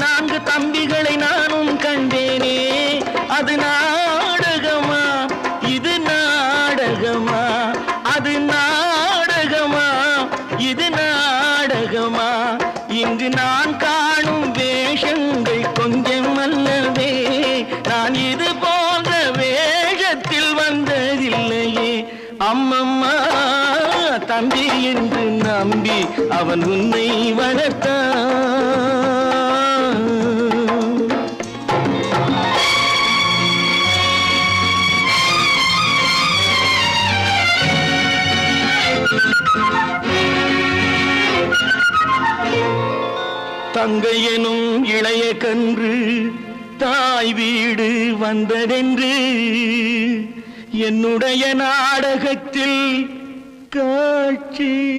4 தம்பிகளை நானும் கண்டேனே. அது நாடகமா, இது நாடகமா, அது நாடகமா, இது நாடகமா. இன்று நான் காணும் வேஷங்கள் கொஞ்சம் அல்லவே. நான் இது போன்ற வேஷத்தில் வந்ததில்லையே. அம்மம்மா தம்பி என்று நம்பி அவன் உன்னை வளர்த்தான். தங்கை எனும் இளைய கன்று தாய் வீடு வந்ததென்று என்னுடைய நாடகத்தில் காட்சி.